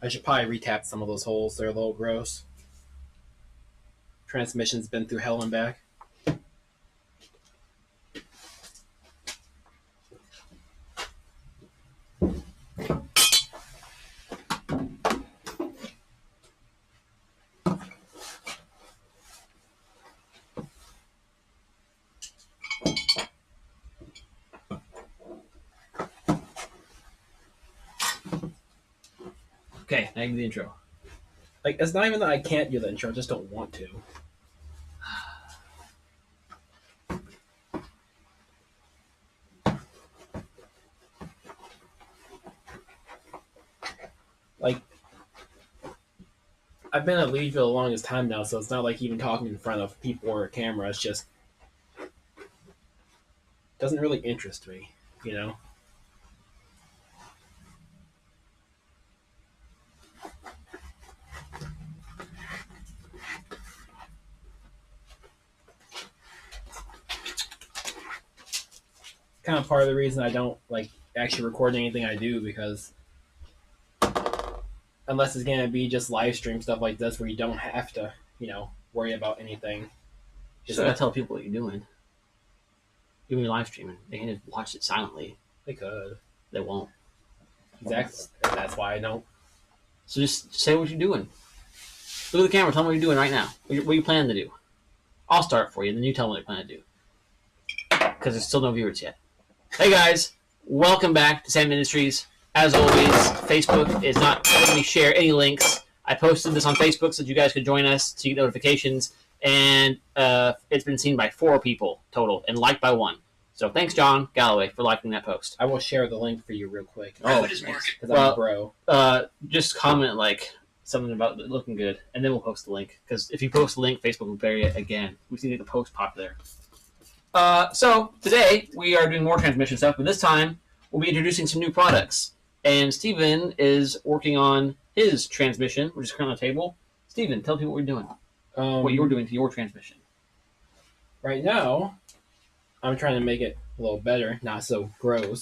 I should probably retap some of those holes. They're a little gross. Transmission's been through hell and back. Okay, now you do the intro. Like, it's not even that I can't do the intro, I just don't want to. Like, I've been at Leadville the longest time now, so it's not like even talking in front of people or a camera. It's just doesn't really interest me, you know? Kind of part of the reason I don't like actually record anything I do, because unless it's gonna be just live stream stuff like this where you don't have to, worry about anything. Just gotta tell people what you're doing. Even your live streaming, they can just watch it silently. They could. They won't. Exactly. That's why I don't. So just say what you're doing. Look at the camera. Tell them what you're doing right now. What you plan to do. I'll start for you, then you tell them what you plan to do. Because there's still no viewers yet. Hey guys, welcome back to Samet Industries. As always, Facebook is not letting me share any links. I posted this on Facebook so that you guys could join us to get notifications, and it's been seen by 4 people total and liked by 1. So thanks, John Galloway, for liking that post. I will share the link for you real quick. Oh, because I'm a bro. Just comment like something about it looking good, and then we'll post the link. Because if you post the link, Facebook will bury it again. We need to get the post popular. So today we are doing more transmission stuff, but this time we'll be introducing some new products. And Steven is working on his transmission, which is currently on the table. Steven, tell people what you're doing. What you're doing to your transmission. Right now, I'm trying to make it a little better, not so gross.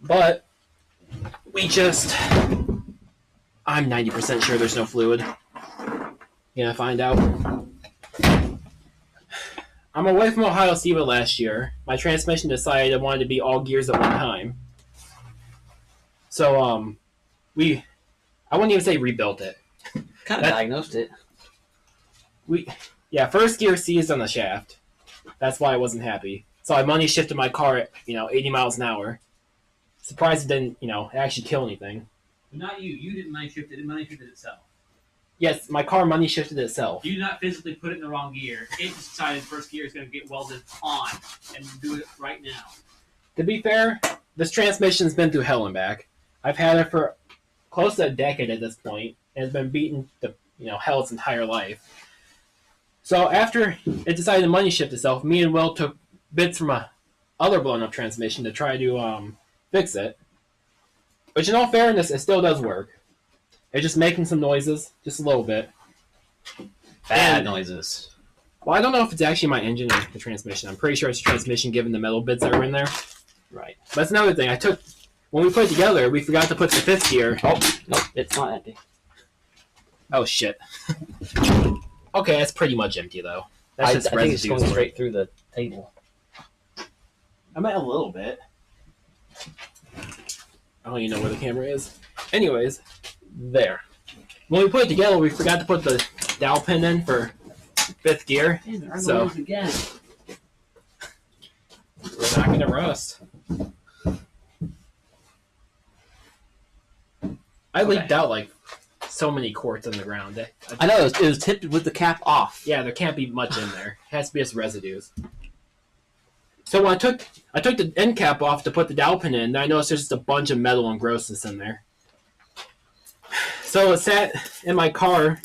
But I'm 90% sure there's no fluid. Gonna find out. I'm away from Ohio SEMA last year. My transmission decided I wanted to be all gears at one time. So, I wouldn't even say rebuilt it. Kind of diagnosed it. First gear seized on the shaft. That's why I wasn't happy. So I money shifted my car at, 80 miles an hour. Surprised it didn't, actually kill anything. But not you. You didn't money shift it. It money shifted itself. Yes, my car money shifted itself. You did not physically put it in the wrong gear. It decided first gear is going to get welded on and do it right now. To be fair, this transmission's been through hell and back. I've had it for close to a decade at this point, and it's been beaten to hell its entire life. So after it decided to money shift itself, me and Will took bits from a other blown up transmission to try to fix it. Which, in all fairness, it still does work. It's just making some noises, just a little bit. Bad noises. Well, I don't know if it's actually my engine or the transmission. I'm pretty sure it's the transmission given the metal bits that were in there. Right. But that's another thing. When we put it together, we forgot to put the 5th gear. Oh, no, it's not empty. Oh, shit. Okay, that's pretty much empty, though. That's just I think it's going straight through the table. I meant a little bit. I don't even know where the camera is. Anyways, there. When we put it together, we forgot to put the dowel pin in for 5th gear. Damn, so again. We're not going to rust. I leaked out like so many quarts on the ground. I know, it was tipped with the cap off. Yeah, there can't be much in there. It has to be just residues. So when I took the end cap off to put the dowel pin in, I noticed there's just a bunch of metal and grossness in there. So it sat in my car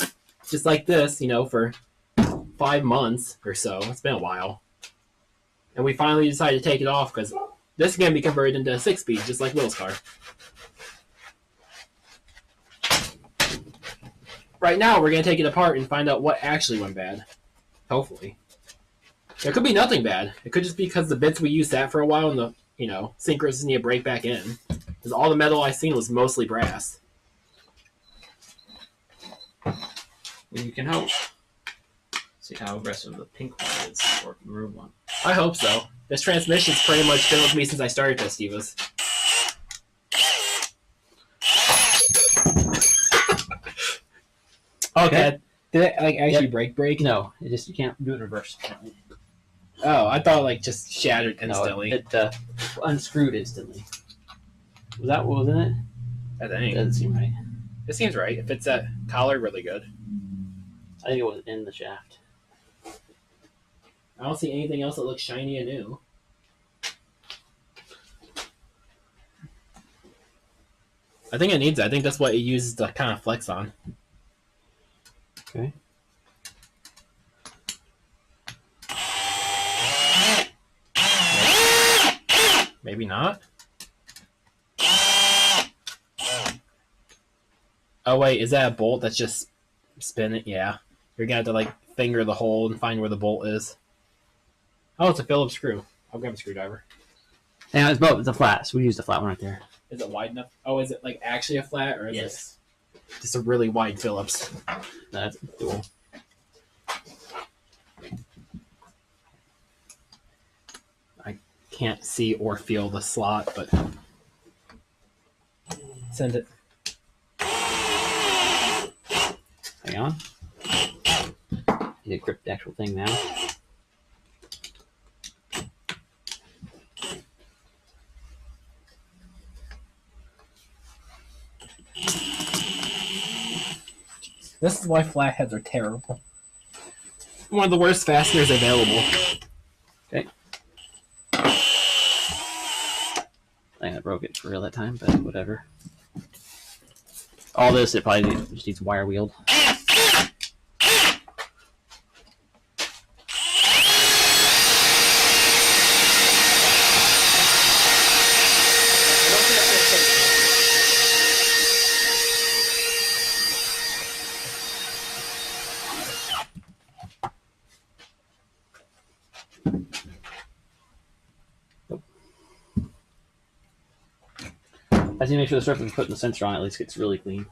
just like this, for 5 months or so. It's been a while. And we finally decided to take it off because this is going to be converted into a 6-speed, just like Will's car. Right now, we're going to take it apart and find out what actually went bad. Hopefully. There could be nothing bad. It could just be because the bits we used sat for a while and the, synchros need to break back in. Because all the metal I seen was mostly brass. You can hope. See how aggressive the pink one is, or the maroon one. I hope so. This transmission's pretty much been with me since I started Festivas. Okay. Did it actually break? No, it just you can't do it in reverse. Apparently. Oh, I thought just shattered instantly. No, it unscrewed instantly. Was that what was in it? I think. Doesn't seem right. It seems right. It fits that collar really good. I think it was in the shaft. I don't see anything else that looks shiny and new. I think it needs it. I think that's what it uses to kind of flex on. Okay. Maybe not. Oh wait, is that a bolt that's just spinning? Yeah. You're gonna have to finger the hole and find where the bolt is. Oh, it's a Phillips screw. I'll grab a screwdriver. Yeah, it's both. It's a flat, so we use the flat one right there. Is it wide enough? Oh, is it actually a flat, or is Yes. it just a really wide Phillips? That's dual. I can't see or feel the slot, but send it. Hang on. You grip the actual thing now. This is why flatheads are terrible. One of the worst fasteners available. Okay. I think I broke it for real that time, but whatever. All this, it probably just needs wire wheeled. I just need to make sure the surface I'm putting the sensor on at least gets really clean.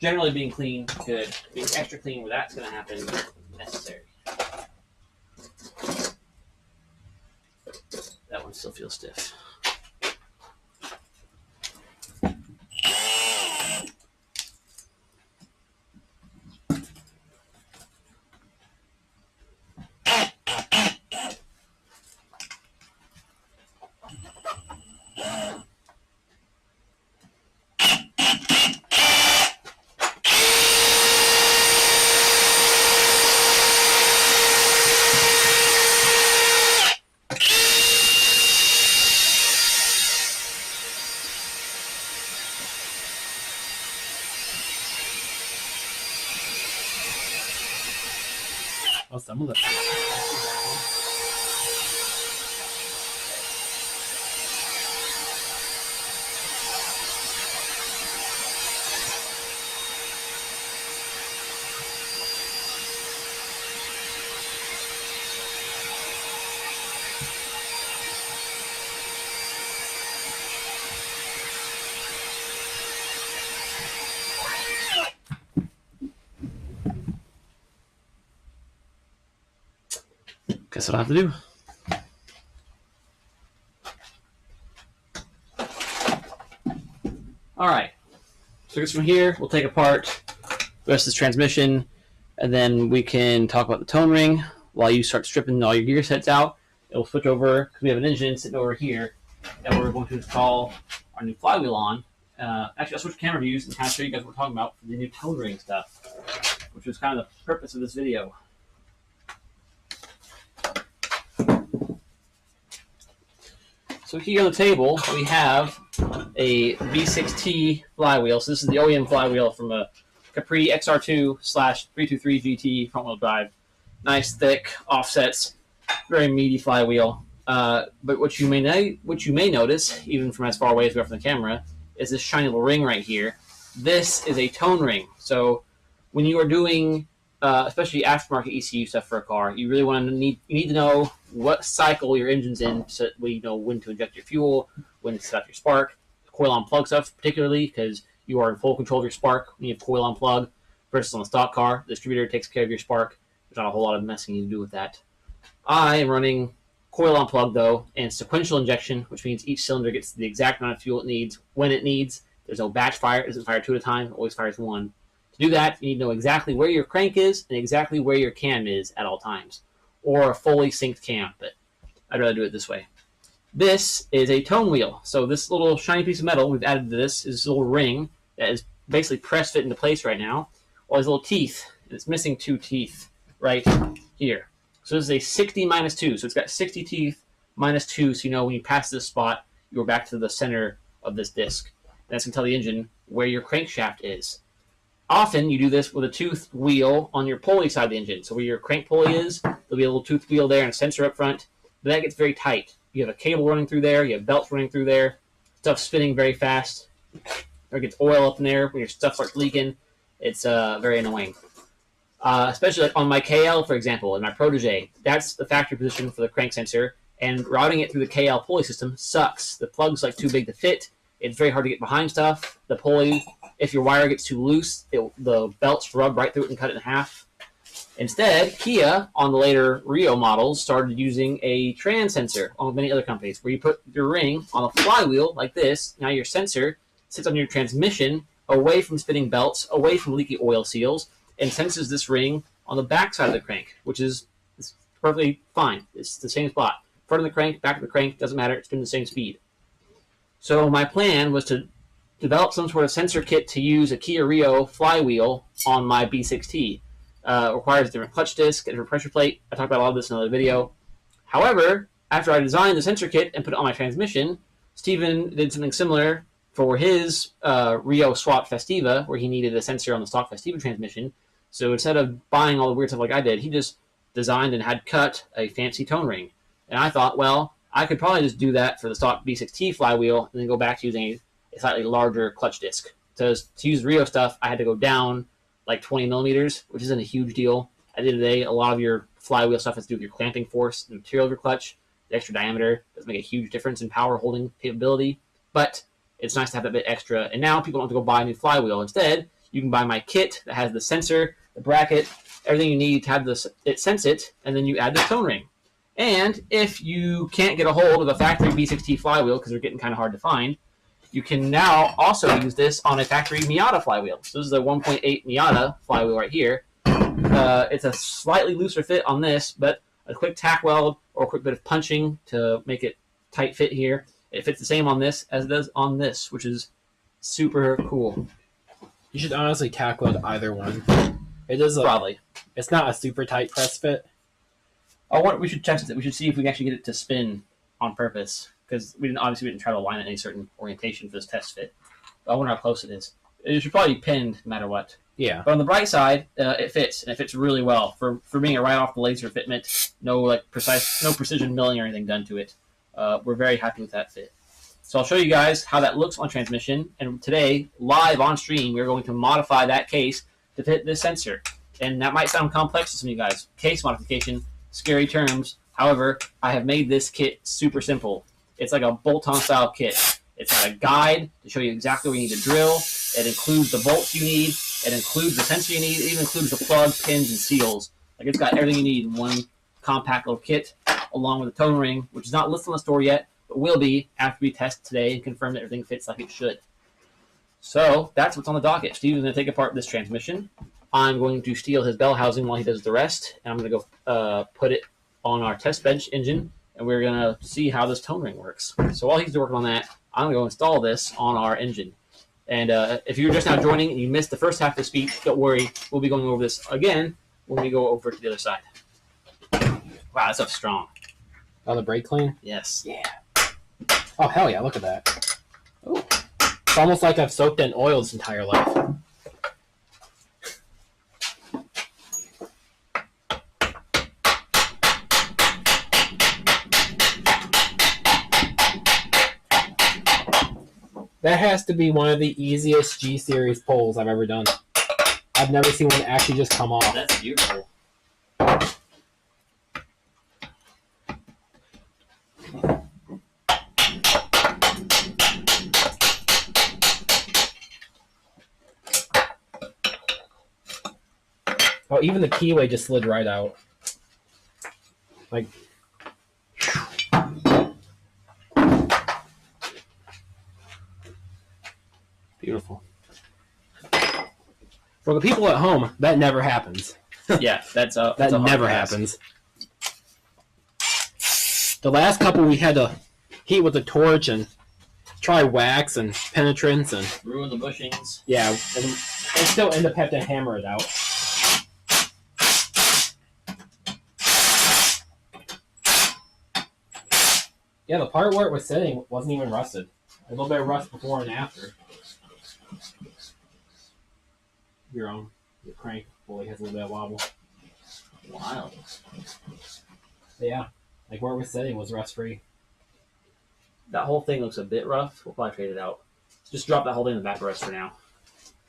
Generally being clean, good. Being extra clean where that's going to happen, necessary. That one still feels stiff. Oh, some of it. Guess what I have to do. All right. So I guess from here, we'll take apart the rest of this transmission, and then we can talk about the tone ring while you start stripping all your gear sets out. It'll switch over, because we have an engine sitting over here that we're going to install our new flywheel on. Actually, I'll switch camera views and kind of show you guys what we're talking about for the new tone ring stuff, which was kind of the purpose of this video. So here on the table, we have a V6T flywheel. So this is the OEM flywheel from a Capri XR2/323 GT front-wheel drive. Nice, thick offsets, very meaty flywheel. But what you may notice, even from as far away as we are from the camera, is this shiny little ring right here. This is a tone ring. So when you are doing, especially aftermarket ECU stuff for a car, you really need to know what cycle your engine's in, so that you know when to inject your fuel, when to set up your spark, coil on plug stuff particularly, because you are in full control of your spark when you have coil on plug. versus on the stock car. The distributor takes care of your spark. There's not a whole lot of messing you to do with that. I am running coil on plug, though, and sequential injection, which means each cylinder gets the exact amount of fuel it needs when it needs. There's no batch fire. It doesn't fire two at a time. It always fires one. To do that, you need to know exactly where your crank is and exactly where your cam is at all times, or a fully synced cam, but I'd rather do it this way. This is a tone wheel. So this little shiny piece of metal we've added to this is a little ring that is basically press fit into place right now. All these little teeth, and it's missing 2 teeth right here. So this is a 60 minus 2. So it's got 60 teeth minus 2, so you know when you pass this spot, you're back to the center of this disc. That's going to tell the engine where your crankshaft is. Often you do this with a toothed wheel on your pulley side of the engine. So where your crank pulley is, there'll be a little toothed wheel there and a sensor up front. But that gets very tight. You have a cable running through there, you have belts running through there, stuff spinning very fast. Or it gets oil up in there when your stuff starts leaking. It's very annoying. Especially on my KL, for example, in my Protege. That's the factory position for the crank sensor, and routing it through the KL pulley system sucks. The plug's like too big to fit. It's very hard to get behind stuff. The pulley, if your wire gets too loose, the belts rub right through it and cut it in half. Instead, Kia, on the later Rio models, started using a trans sensor, along with many other companies, where you put your ring on a flywheel like this. Now your sensor sits on your transmission, away from spinning belts, away from leaky oil seals, and senses this ring on the back side of the crank, which is perfectly fine. It's the same spot. Front of the crank, back of the crank, doesn't matter. It's spinning the same speed. So my plan was to develop some sort of sensor kit to use a Kia Rio flywheel on my B6T. Requires a different clutch disc, a different pressure plate. I talked about all of this in another video. However, after I designed the sensor kit and put it on my transmission, Steven did something similar for his Rio Swap Festiva, where he needed a sensor on the stock Festiva transmission. So instead of buying all the weird stuff like I did, he just designed and had cut a fancy tone ring. And I thought, well, I could probably just do that for the stock B6T flywheel and then go back to using a slightly larger clutch disc. So to use Rio stuff, I had to go down like 20 millimeters, which isn't a huge deal. At the end of the day, a lot of your flywheel stuff has to do with your clamping force, the material of your clutch. The extra diameter does make a huge difference in power holding capability, but it's nice to have that bit extra. And now people don't have to go buy a new flywheel. Instead, you can buy my kit that has the sensor, the bracket, everything you need to have it sense it, and then you add the tone ring. And if you can't get a hold of a factory B6T flywheel because they're getting kind of hard to find, you can now also use this on a factory Miata flywheel. So this is a 1.8 Miata flywheel right here. It's a slightly looser fit on this, but a quick tack weld or a quick bit of punching to make it tight fit here. It fits the same on this as it does on this, which is super cool. You should honestly tack weld either one. It is Probably. It's not a super tight press fit. We should test it. We should see if we can actually get it to spin on purpose, because we didn't try to align it in any certain orientation for this test fit. But I wonder how close it is. It should probably be pinned no matter what. Yeah. But on the bright side, it fits, and it fits really well for being a right off the laser fitment. No precision milling or anything done to it. We're very happy with that fit. So I'll show you guys how that looks on transmission. And today, live on stream, we're going to modify that case to fit this sensor. And that might sound complex to some of you guys. Case modification, scary terms. However, I have made this kit super simple. It's like a bolt-on style kit. It's got a guide to show you exactly where you need to drill. It includes the bolts you need. It includes the sensor you need. It even includes the plug, pins, and seals. Like, it's got everything you need in one compact little kit, along with a tone ring, which is not listed on the store yet, but will be after we test today and confirm that everything fits like it should. So that's what's on the docket. Steven's going to take apart this transmission. I'm going to steal his bell housing while he does the rest, and I'm going to go put it on our test bench engine, and we're going to see how this tone ring works. So while he's working on that, I'm going to go install this on our engine. And if you're just now joining and you missed the first half of the speech, don't worry. We'll be going over this again when we go over to the other side. Wow, that stuff's strong. Oh, the brake clean? Yes. Yeah. Oh, hell yeah, look at that. Oh, it's almost like I've soaked in oil this entire life. That has to be one of the easiest G-Series pulls I've ever done. I've never seen one actually just come off. That's beautiful. Oh, even the keyway just slid right out. Like, Beautiful. for the people at home, that never happens. Yeah, that's That a hard never task. happens. The last couple we had to heat with a torch and try wax and penetrance and Ruin the bushings. yeah, and still end up having to hammer it out. Yeah, the part where it was sitting wasn't even rusted. A little bit of rust before and after. Your crank pulley has a little bit of wobble. Wild. But yeah, like where it was sitting was rust free. That whole thing looks a bit rough. We'll probably fade it out. Just drop that whole thing in the back rest for now.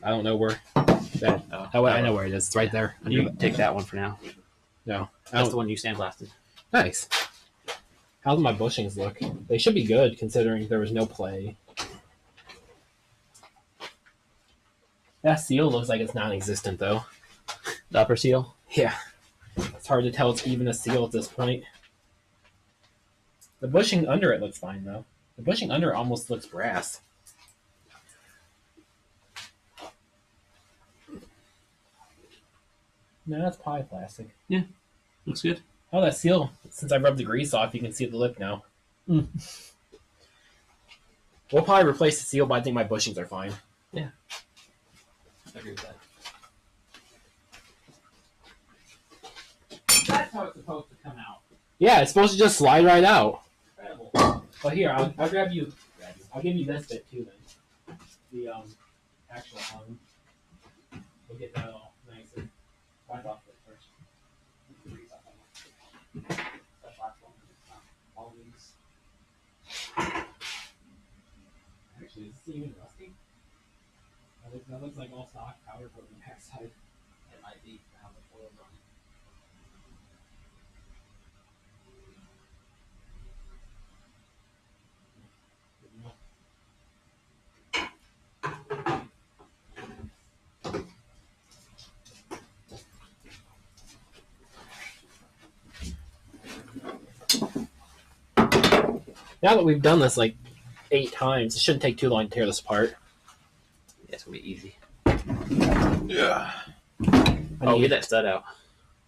I don't know where. I know where it is. It's right there. You take that one for now. No, That's the one you sandblasted. Nice. How do my bushings look? They should be good considering there was no play. That seal looks like it's non-existent though. The upper seal? Yeah. It's hard to tell it's even a seal at this point. The bushing under it looks fine though. The bushing under it almost looks brass. No, that's probably plastic. Looks good. Oh, that seal, since I rubbed the grease off, you can see the lip now. Mm. We'll probably replace the seal, but I think my bushings are fine. I agree with that. That's how it's supposed to come out. Yeah, it's supposed to just slide right out. Incredible. But here, I'll grab you. I'll give you this bit too then. The actual hung. We'll get that all nice and wipe off it first. All these. Actually, is this even rusty? That looks like all stock powder coat on the backside. It might be how the oil's on it. Now that we've done this like 8 times, it shouldn't take too long to tear this apart. Yeah, it's gonna be easy. Yeah. Oh, get that stud out.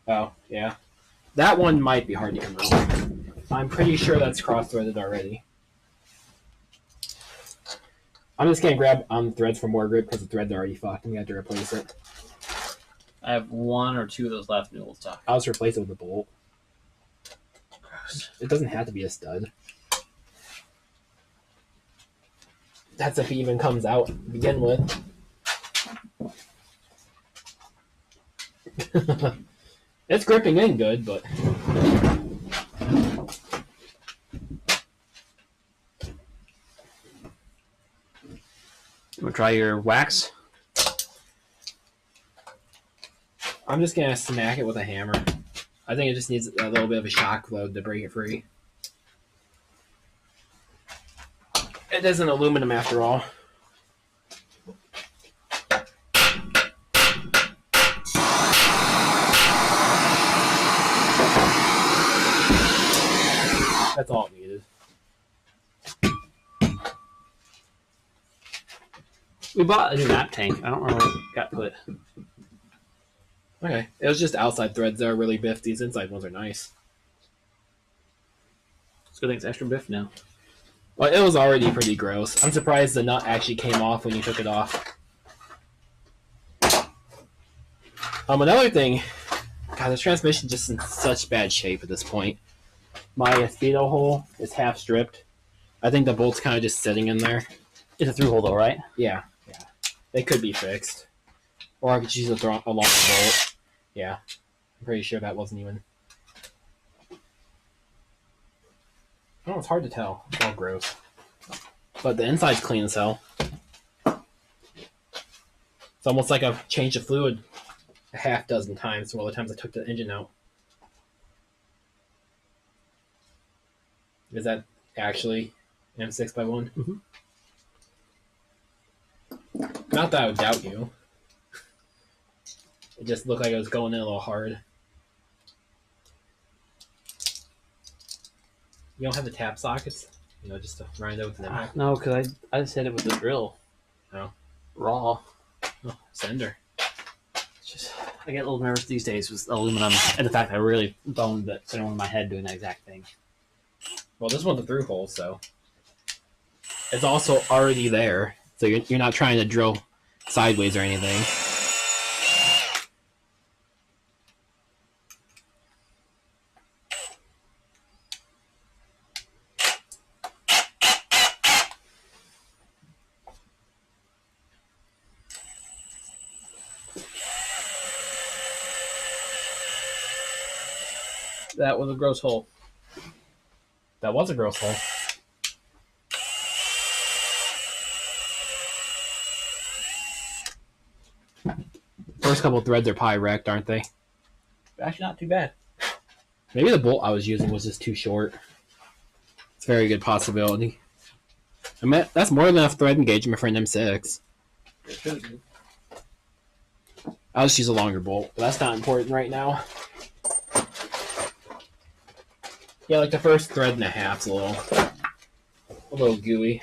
Oh, yeah. That one might be hard to come out. I'm pretty sure that's cross-threaded already. I'm just gonna grab threads from more grip because the thread's already fucked and we have to replace it. I have 1 or 2 of those left and we'll talk. I'll just replace it with a bolt. Gross. It doesn't have to be a stud. That's if it even comes out to begin with. It's gripping in good, but You wanna try your wax? I'm just gonna smack it with a hammer. I think it just needs a little bit of a shock load to break it free. It is an aluminum after all. That's all it needed. We bought a new map tank. I don't know where it got put. Okay. It was just outside threads that are really biffed. These inside ones are nice. It's a good thing it's extra biff now. Well, it was already pretty gross. I'm surprised the nut actually came off when you took it off. Another thing, God, the transmission's just in such bad shape at this point. My speedo hole is half stripped. I think the bolt's kind of just sitting in there. It's a through hole though, right? Yeah. They could be fixed. Or I could use a longer bolt. Yeah. I'm pretty sure that wasn't even... Oh, it's hard to tell. It's all gross. But the inside's clean as hell. It's almost like I've changed the fluid a half dozen times from all the times I took the engine out. Is that actually an M6x1? Mm-hmm. Not that I would doubt you. It just looked like it was going in a little hard. You don't have the tap sockets? Just to grind it with the knife? No, because I just hit it with the drill. Oh. Raw. Oh, sender. It's just, I get a little nervous these days with aluminum and the fact that I really boned the center one of my head doing that exact thing. Well, this one's a through hole, so it's also already there. So you're not trying to drill sideways or anything. That was a gross hole. That was a gross hole. First couple threads are probably wrecked, aren't they? Actually, not too bad. Maybe the bolt I was using was just too short. It's a very good possibility. I mean, that's more than enough thread engagement for an M6. I'll just use a longer bolt, but that's not important right now. Yeah, like the first thread and a half's a little gooey.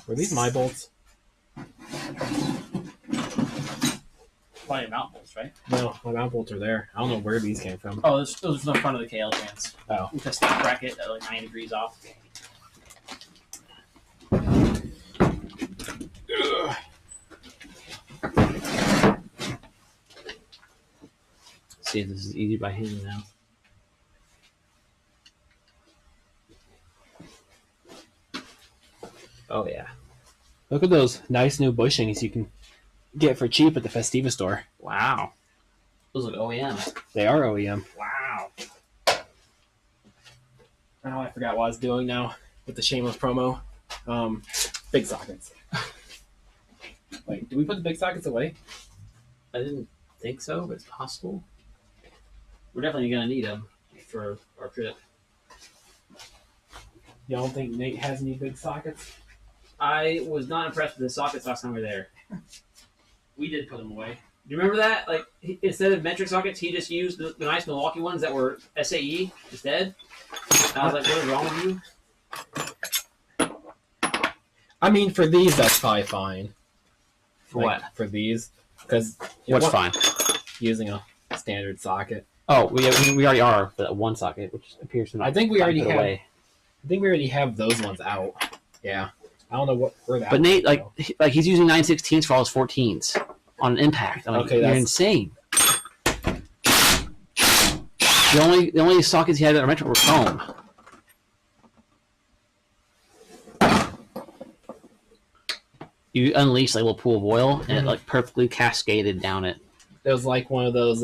Were these my bolts? Probably mount bolts, right? No, my mount bolts are there. I don't know where these came from. Oh, those are from the front of the KL fans. Oh. With a stock bracket at like 9 degrees off. See if this is easy by hand now. Oh yeah. Look at those nice new bushings you can get for cheap at the Festiva store. Wow. Those look OEM. They are OEM. Wow. Oh, I forgot what I was doing now with the shameless promo. Big sockets. Wait, did we put the big sockets away? I didn't think so, but it's possible. We're definitely going to need them for our trip. You don't think Nate has any big sockets? I was not impressed with the sockets last time we were there. We did put them away. Do you remember that? Like, instead of metric sockets, he just used the nice Milwaukee ones that were SAE instead. And I was like, what is wrong with you? I mean, for these, that's probably fine. For like, what? For these. Because What's fine? Using a standard socket. Oh, we already are the one socket, which appears to not. I think we already put have. away. I think we already have those ones out. Yeah. I don't know where that. But Nate, like he's using 9/16 for all his 14s on impact. I'm like, Okay, you're that's insane. The only sockets he had that are metric were foam. You unleash like a little pool of oil, and it like perfectly cascaded down it. It was like one of those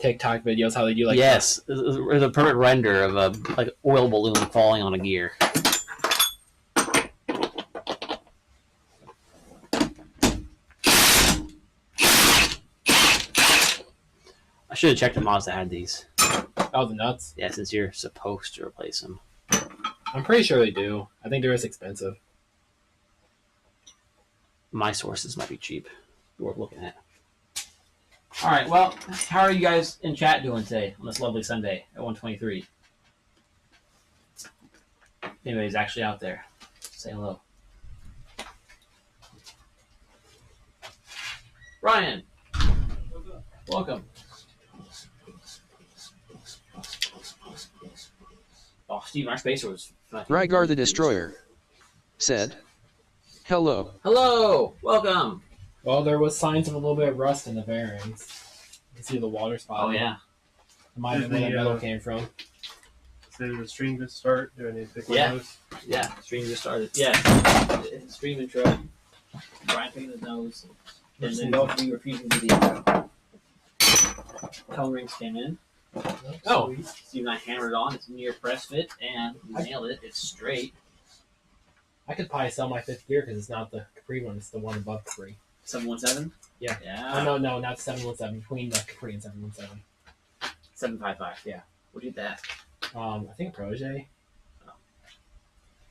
TikTok videos how they do like yes, it was a perfect render of a like oil balloon falling on a gear. I should have checked the mods that had these. Oh, the nuts. Yeah, since you're supposed to replace them. I'm pretty sure they do. I think they're just expensive. My sources might be cheap. Worth looking at. All right. Well, how are you guys in chat doing today on this lovely Sunday at 1:23? Anybody's actually out there, say hello. Ryan, welcome. Oh, Steve, our spacer was. Rygar the Destroyer said, "Hello." Hello, welcome. Well, there was signs of a little bit of rust in the bearings. You can see the water spot. Oh yeah. It might have been where that metal came from. So the stream just start? Do I need to pick one Yeah. of those? Yeah, stream just started. Yeah, stream intro. Brian picking his nose. And then both of you refusing to do the intro. Tone rings came in. Oh. Steve and I hammered it on. It's near press fit, and we nailed it. It's straight. I could probably sell my fifth gear because it's not the Capri one; it's the one above Capri. 717? Yeah. Yeah. Oh, no, not 717. Between the Capri and 717. 755. Yeah. What'd you get that? I think a Protege.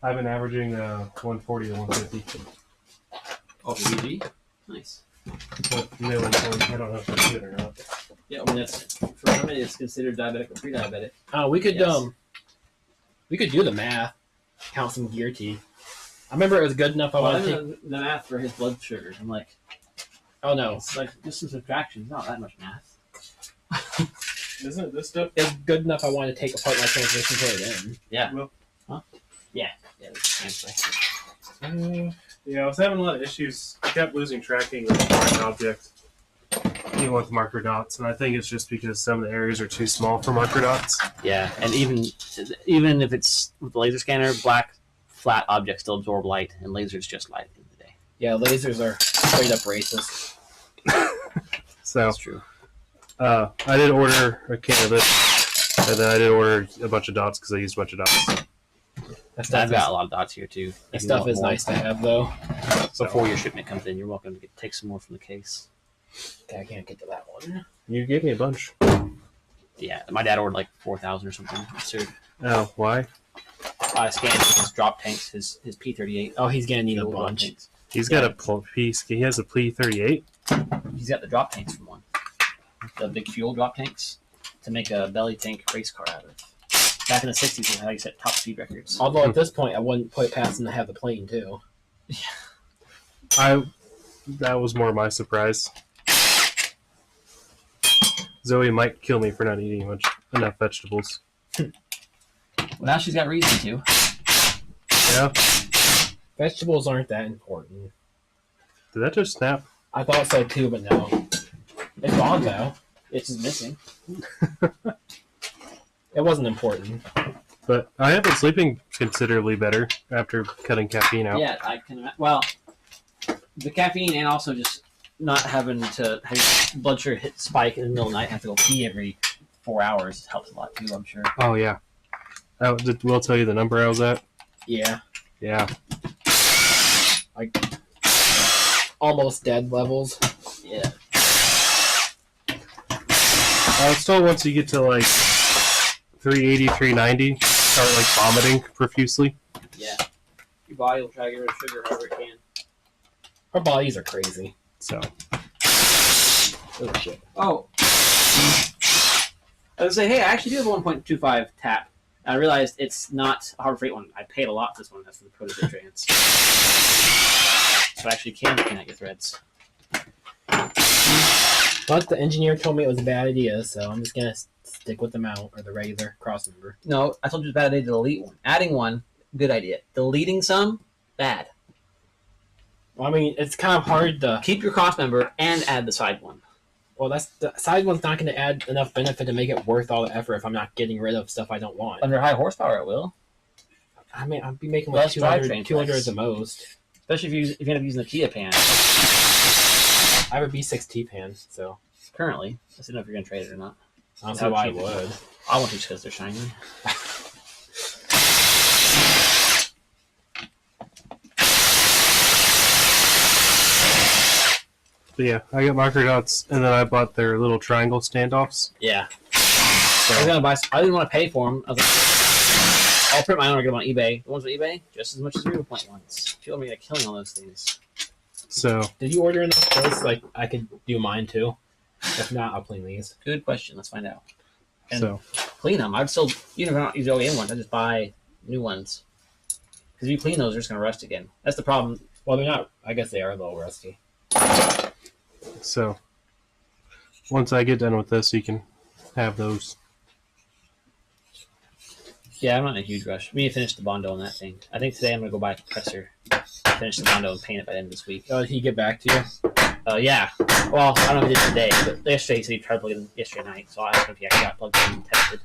I've been averaging 140 to 150. Oh, BG? Nice. But new informed, I don't know if that's good or not. Yeah, I mean, that's, for somebody that's considered diabetic or pre-diabetic. We could Yes. we could do the math, count some gear tea. I remember it was good enough. I Well, want I to take. know the math for his blood sugars. I'm like, Oh no, it's like just some subtractions, not that much math. Isn't it this stuff? it's good enough. I want to take apart my transmission, put it in. Yeah. Well, Yeah, that's the yeah, I was having a lot of issues. I kept losing tracking of the marked object, even with marker dots, and I think it's just because some of the areas are too small for marker dots. Yeah, and even if it's with the laser scanner, black flat objects still absorb light, and lasers just light at the end of the day. Yeah, lasers are straight up racist. So That's true. I did order a can of this, and then I did order a bunch of dots because I used a bunch of dots. That stuff, I've got a lot of dots here too. that If you stuff want is more. nice to have, though. Before your shipment comes in, you're welcome to take some more from the case. Okay, I can't get to that one. You gave me a bunch. Yeah, my dad ordered like 4,000 or something. Absurd. Oh, why? I scanned his drop tanks, his P-38. Oh, he's gonna need a fuel drop bunch. tanks. He's got a piece. He has a Plea 38. He's got the drop tanks from one. The big fuel drop tanks to make a belly tank race car out of. Back in the 60s, was how you set top speed records. Although at this point, I wouldn't put it past him to have the plane too. That was more my surprise. Zoe might kill me for not eating enough vegetables. Well, now she's got reason to. Yeah. Vegetables aren't that important. Did that just snap? I thought so too, but no. It's gone though. It's just missing. It wasn't important. But I have been sleeping considerably better after cutting caffeine out. Yeah, I can. Well, the caffeine and also just not having to have your blood sugar hit spike in the middle of the night, have to go pee every 4 hours helps a lot too. I'm sure. Oh, yeah. Did Will tell you the number I was at? Yeah, Yeah. almost dead levels. Yeah. I was told once you get to like 380, 390, start like vomiting profusely. Yeah. Your body will try to get rid of sugar however it can. Our bodies are crazy. So, Oh shit. Oh. I was say, hey, I actually do have a 1.25 tap. I realized it's not a Harbor Freight one. I paid a lot for this one. That's for the Prototype Trans. So I actually can connect your threads. But the engineer told me it was a bad idea, so I'm just gonna stick with the mount or the regular crossmember. No, I told you it's a bad idea to delete one. Adding one, good idea. Deleting some, bad. Well, I mean, it's kind of hard to. Keep your crossmember and add the side one. Well, the side one's not going to add enough benefit to make it worth all the effort if I'm not getting rid of stuff I don't want. Under high horsepower, it will. I mean, I'd be making Well, like that's 200 drivetrain at flex. the most. Especially if you end up using the Kia pan. I have a B6 T-Pan, so Currently. I don't know if you're going to trade it or not. I don't see How why I cheap it would. is. I want to just because they're shiny. but yeah, I got marker dots, and then I bought their little triangle standoffs. Yeah. I was gonna buy. I didn't want to pay for them. I was like, I'll print my own or get them on eBay. The ones on eBay, just as much as the real point ones. People are gonna get killing on those things. So, Did you order enough clothes? Like, I could do mine too. If not, I'll clean these. Good question. Let's find out. And so clean them. I'd still, even if I don't use OEM ones, I just buy new ones. Because if you clean those, they're just gonna rust again. That's the problem. Well, they're not. I guess they are a little rusty. So, once I get done with this, you can have those. Yeah, I'm not in a huge rush. We need to finish the Bondo on that thing. I think today I'm gonna go buy a compressor, finish the Bondo, and paint it by the end of this week. Oh, did he get back to you? Yeah. Well, I don't know if he did today, but yesterday he said he tried to plug it in yesterday night, so I asked him if he actually got plugged in and tested.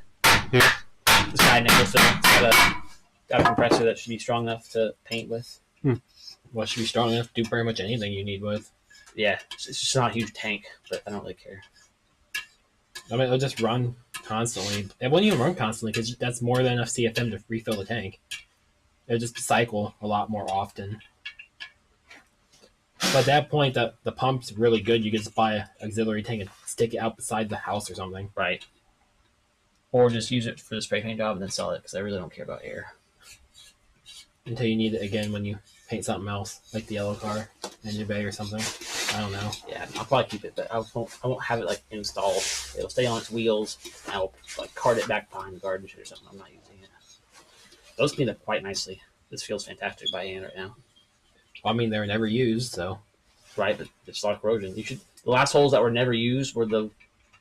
Here. This guy Nicholson got a compressor that should be strong enough to paint with. Well, it should be strong enough to do pretty much anything you need with. Yeah, it's just not a huge tank, but I don't really care. I mean, it'll just run constantly. It won't even run constantly because that's more than enough CFM to refill the tank. It'll just cycle a lot more often. But at that point, the pump's really good. You can just buy an auxiliary tank and stick it out beside the house or something. Right. Or just use it for the spray paint job and then sell it, because I really don't care about air. Until you need it again when you paint something else, like the yellow car. in your bay or something. I don't know. Yeah, I'll probably keep it, but I won't have it like installed. It'll stay on its wheels. And I'll like cart it back behind the garden shed or something. I'm not using it. Those clean up quite nicely. This feels fantastic by hand right now. Well, I mean, they were never used, so. Right, but it's a lot of corrosion. The last holes that were never used were the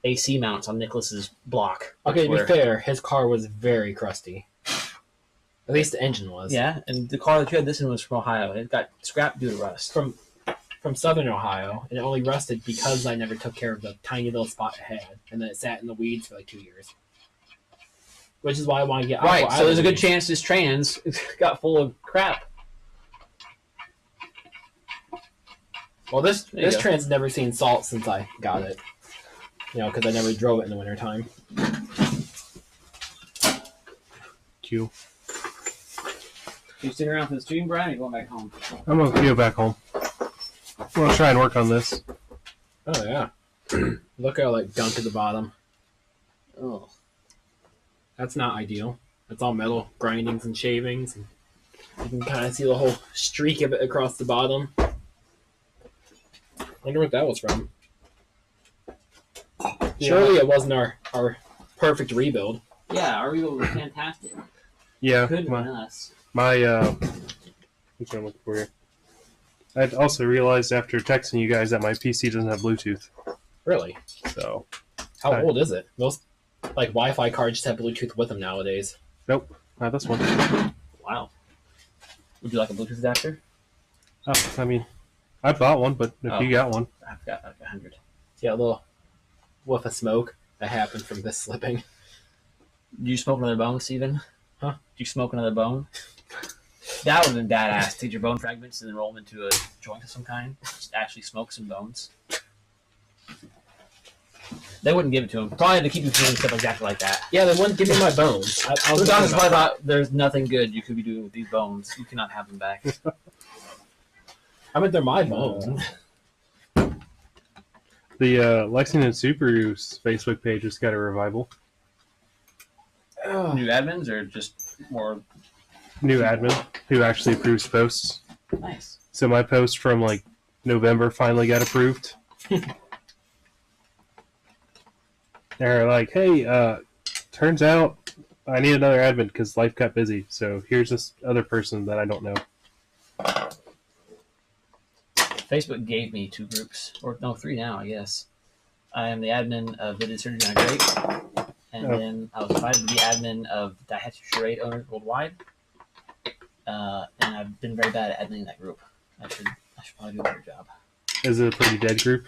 AC mounts on Nicholas's block. Okay, to be fair, his car was very crusty. At least the engine was. Yeah, and the car that you had this in was from Ohio. It got scrapped due to rust. From southern Ohio, and it only rusted because I never took care of the tiny little spot it had, and then it sat in the weeds for like 2 years. Which is why I want to get Right, Aqua so there's a good weeds. chance this trans got full of crap. Well, this There you go. trans never seen salt since I got it. You know, because I never drove it in the wintertime. Q. You sitting around for the stream, Brian, or you going back home? I'm gonna go back home. I'm gonna try and work on this. Oh, yeah. Look how, like, gunk at the bottom. Oh. That's not ideal. It's all metal grindings and shavings. And you can kind of see the whole streak of it across the bottom. I wonder what that was from. Surely it wasn't our perfect rebuild. Yeah, our rebuild was fantastic. Yeah, Good on us. my which one I'm looking for here. I also realized after texting you guys that my PC doesn't have Bluetooth. Really? So How Right. old is it? Most like Wi-Fi cards just have Bluetooth with them nowadays. nope, not this one. Wow. Would you like a Bluetooth adapter? Oh, I mean, I bought one, but if you got one, I've got like 100. Yeah, a little whiff of smoke that happened from this slipping. Did you smoke another bone, Steven? Huh? Did you smoke another bone? That would have been badass. Take your bone fragments and then roll them into a joint of some kind. Just actually smoke some bones. They wouldn't give it to him. Probably to keep you doing stuff exactly like that. Yeah, they wouldn't give me my bones. I So was the thinking doctors about probably that. thought there's nothing good you could be doing with these bones. You cannot have them back. I mean, they're my bones. the Lexington Subaru's Facebook page just got a revival. New admins or just more New admin who actually approves posts. nice? So my post from like November finally got approved. They're like, hey, turns out I need another admin because life got busy. So here's this other person that I don't know. Facebook gave me 2 groups, or no, 3 now, I guess. I am the admin of Vivid Surgery on a Grape, and Oh. then I was invited to be admin of Daihatsu Charade Owners Worldwide. And I've been very bad at adminning that group. I should probably do a better job. Is it a pretty dead group?